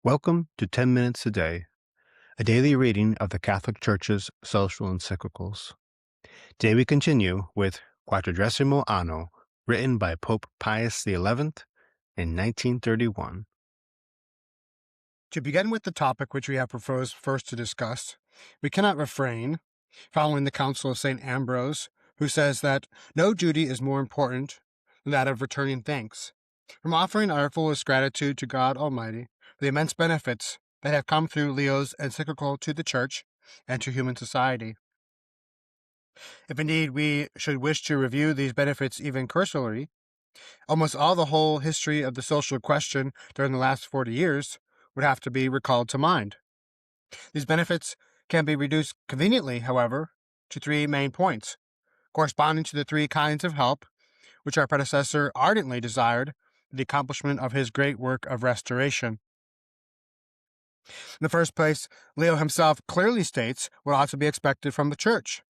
Welcome to 10 Minutes a Day, a daily reading of the Catholic Church's social encyclicals. Today we continue with Quadragesimo Anno, written by Pope Pius XI in 1931. To begin with the topic which we have proposed first to discuss, we cannot refrain, following the counsel of St. Ambrose, who says that no duty is more important than that of returning thanks, from offering our fullest gratitude to God Almighty for the immense benefits that have come through Leo's encyclical to the Church and to human society. If indeed we should wish to review these benefits even cursorily, almost all the whole history of the social question during the last 40 years would have to be recalled to mind. These benefits can be reduced conveniently, however, to three main points, corresponding to the three kinds of help which our predecessor ardently desired for the accomplishment of his great work of restoration. In the first place, Leo himself clearly states what ought to be expected from the Church.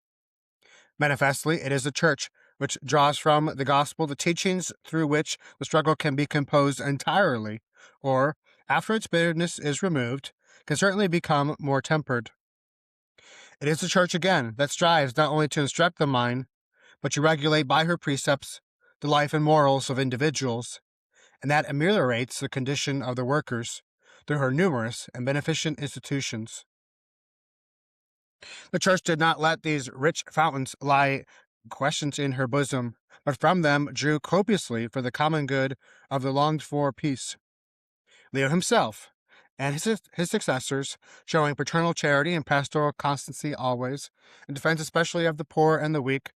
Manifestly, it is the Church which draws from the Gospel the teachings through which the struggle can be composed entirely, or, after its bitterness is removed, can certainly become more tempered. It is the Church, again, that strives not only to instruct the mind, but to regulate by her precepts the life and morals of individuals, and that ameliorates the condition of the workers through her numerous and beneficent institutions. The Church did not let these rich fountains lie questions in her bosom, but from them drew copiously for the common good of the longed-for peace. Leo himself and his successors, showing paternal charity and pastoral constancy always, in defense especially of the poor and the weak,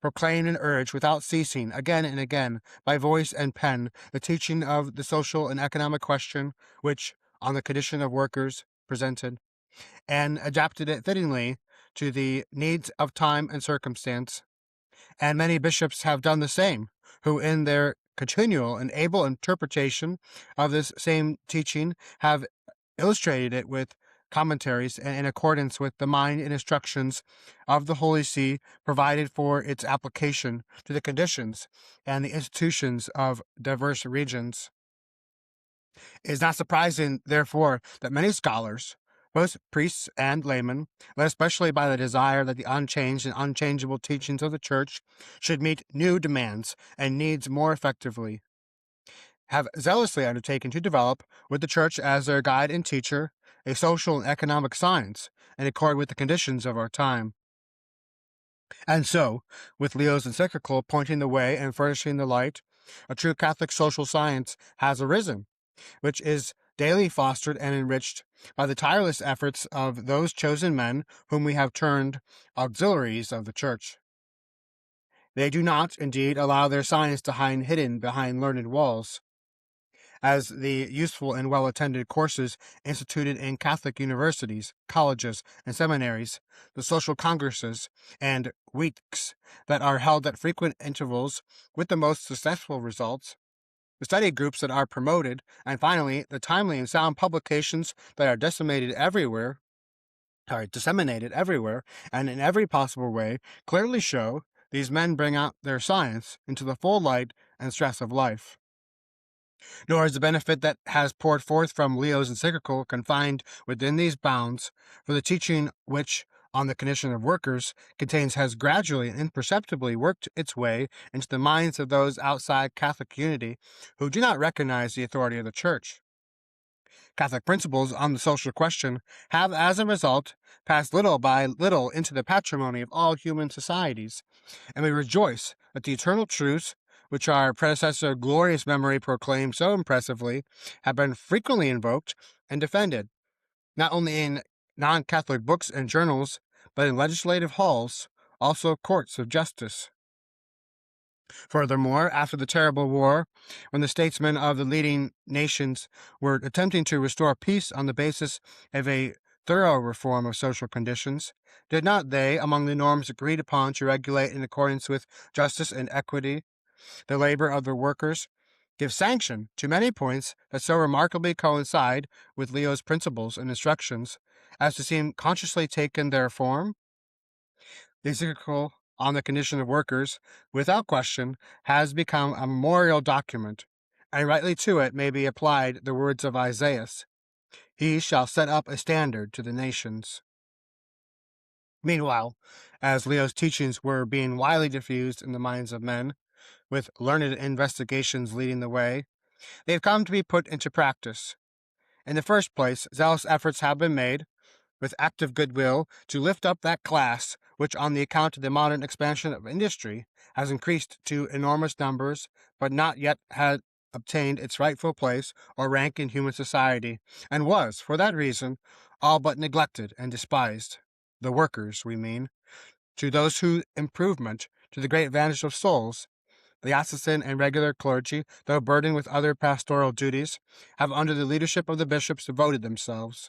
proclaimed and urged without ceasing, again and again, by voice and pen, the teaching of the social and economic question which, on the condition of workers, presented, and adapted it fittingly to the needs of time and circumstance. And many bishops have done the same, who in their continual and able interpretation of this same teaching have illustrated it with commentaries and in accordance with the mind and instructions of the Holy See provided for its application to the conditions and the institutions of diverse regions. It is not surprising, therefore, that many scholars, both priests and laymen, led especially by the desire that the unchanged and unchangeable teachings of the Church should meet new demands and needs more effectively, have zealously undertaken to develop, with the Church as their guide and teacher, a social and economic science in accord with the conditions of our time. And so, with Leo's encyclical pointing the way and furnishing the light, a true Catholic social science has arisen, which is daily fostered and enriched by the tireless efforts of those chosen men whom we have termed auxiliaries of the Church. They do not, indeed, allow their science to hide hidden behind learned walls, as the useful and well-attended courses instituted in Catholic universities, colleges, and seminaries, the social congresses and weeks that are held at frequent intervals with the most successful results, the study groups that are promoted, and finally, the timely and sound publications that are disseminated everywhere, and in every possible way, clearly show these men bring out their science into the full light and stress of life. Nor is the benefit that has poured forth from Leo's encyclical confined within these bounds, for the teaching which, on the condition of workers, contains has gradually and imperceptibly worked its way into the minds of those outside Catholic unity who do not recognize the authority of the Church. Catholic principles on the social question have, as a result, passed little by little into the patrimony of all human societies, and we rejoice that the eternal truths which our predecessor glorious memory proclaimed so impressively, have been frequently invoked and defended, not only in non-Catholic books and journals, but in legislative halls, also courts of justice. Furthermore, after the terrible war, when the statesmen of the leading nations were attempting to restore peace on the basis of a thorough reform of social conditions, did not they, among the norms agreed upon to regulate in accordance with justice and equity, the labor of the workers, give sanction to many points that so remarkably coincide with Leo's principles and instructions as to seem consciously taken their form? The encyclical on the condition of workers, without question, has become a memorial document, and rightly to it may be applied the words of Isaiah. He shall set up a standard to the nations. Meanwhile, as Leo's teachings were being widely diffused in the minds of men, with learned investigations leading the way, they have come to be put into practice. In the first place, zealous efforts have been made, with active goodwill, to lift up that class which, on the account of the modern expansion of industry, has increased to enormous numbers, but not yet had obtained its rightful place or rank in human society, and was, for that reason, all but neglected and despised. The workers, we mean, to those whose improvement, to the great advantage of souls, the diocesan and regular clergy, though burdened with other pastoral duties, have under the leadership of the bishops devoted themselves.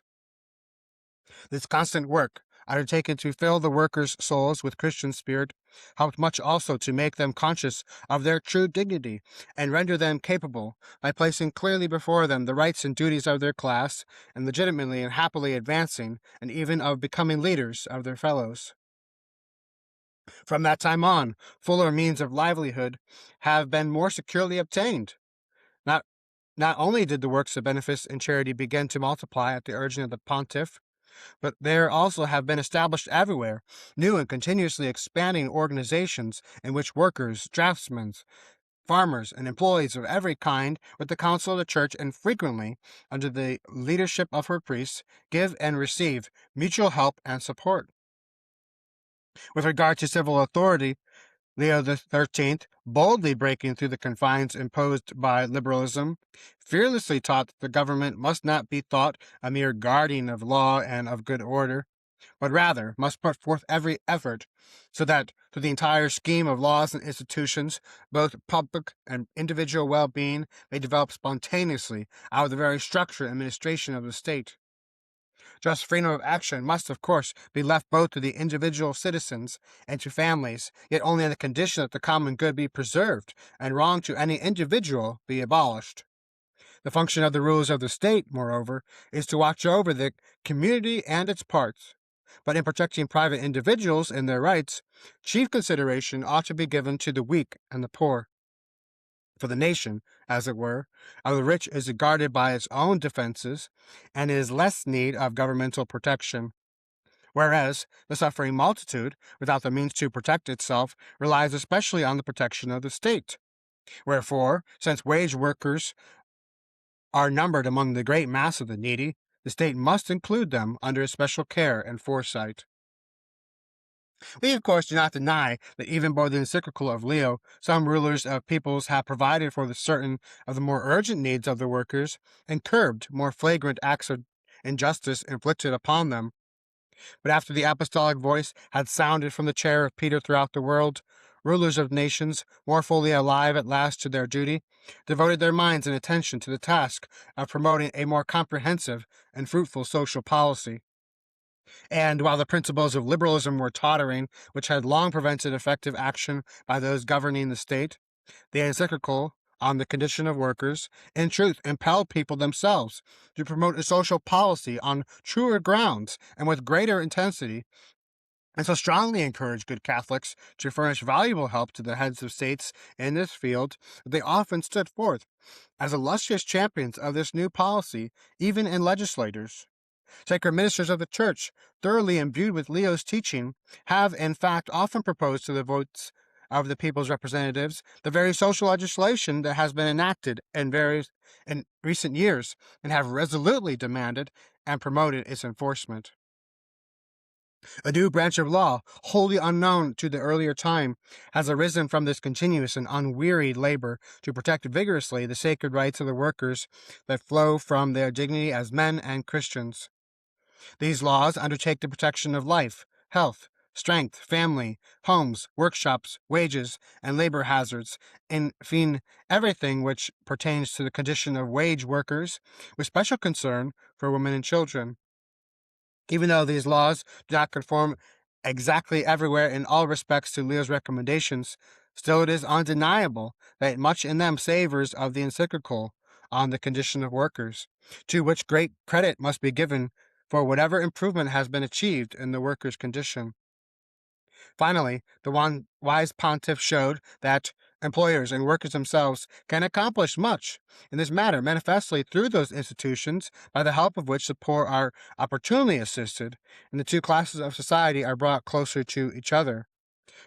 This constant work, undertaken to fill the workers' souls with Christian spirit, helped much also to make them conscious of their true dignity, and render them capable, by placing clearly before them the rights and duties of their class, and legitimately and happily advancing, and even of becoming leaders of their fellows. From that time on, fuller means of livelihood have been more securely obtained. Not only did the works of benefice and charity begin to multiply at the urging of the pontiff, but there also have been established everywhere new and continuously expanding organizations in which workers, draftsmen, farmers, and employees of every kind, with the counsel of the Church and frequently under the leadership of her priests, give and receive mutual help and support. With regard to civil authority, Leo XIII, boldly breaking through the confines imposed by liberalism, fearlessly taught that the government must not be thought a mere guardian of law and of good order, but rather must put forth every effort so that, through the entire scheme of laws and institutions, both public and individual well-being may develop spontaneously out of the very structure and administration of the state. Just freedom of action must, of course, be left both to the individual citizens and to families, yet only on the condition that the common good be preserved and wrong to any individual be abolished. The function of the rulers of the state, moreover, is to watch over the community and its parts. But in protecting private individuals in their rights, chief consideration ought to be given to the weak and the poor. For the nation, as it were, of the rich is guarded by its own defenses, and is less need of governmental protection, whereas the suffering multitude, without the means to protect itself, relies especially on the protection of the state. Wherefore, since wage workers are numbered among the great mass of the needy, the state must include them under especial care and foresight. We, of course, do not deny that even by the encyclical of Leo, some rulers of peoples have provided for the certain of the more urgent needs of the workers, and curbed more flagrant acts of injustice inflicted upon them. But after the apostolic voice had sounded from the chair of Peter throughout the world, rulers of nations, more fully alive at last to their duty, devoted their minds and attention to the task of promoting a more comprehensive and fruitful social policy. And while the principles of liberalism were tottering, which had long prevented effective action by those governing the state, the encyclical on the condition of workers, in truth, impelled people themselves to promote a social policy on truer grounds and with greater intensity, and so strongly encouraged good Catholics to furnish valuable help to the heads of states in this field that they often stood forth as illustrious champions of this new policy, even in legislators. Sacred ministers of the Church, thoroughly imbued with Leo's teaching, have in fact often proposed to the votes of the people's representatives the very social legislation that has been enacted in recent years, and have resolutely demanded and promoted its enforcement. A new branch of law, wholly unknown to the earlier time, has arisen from this continuous and unwearied labor to protect vigorously the sacred rights of the workers that flow from their dignity as men and Christians. These laws undertake the protection of life, health, strength, family, homes, workshops, wages, and labor hazards, in fine, everything which pertains to the condition of wage workers, with special concern for women and children. Even though these laws do not conform exactly everywhere in all respects to Leo's recommendations, still it is undeniable that much in them savors of the encyclical on the condition of workers, to which great credit must be given for whatever improvement has been achieved in the workers' condition. Finally, the wise pontiff showed that, employers and workers themselves can accomplish much in this matter, manifestly through those institutions by the help of which the poor are opportunely assisted, and the two classes of society are brought closer to each other.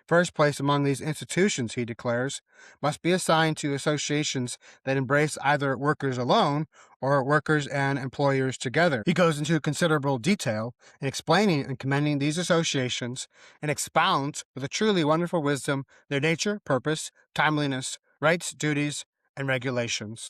First place among these institutions, he declares, must be assigned to associations that embrace either workers alone or workers and employers together. He goes into considerable detail in explaining and commending these associations and expounds with a truly wonderful wisdom their nature, purpose, timeliness, rights, duties, and regulations.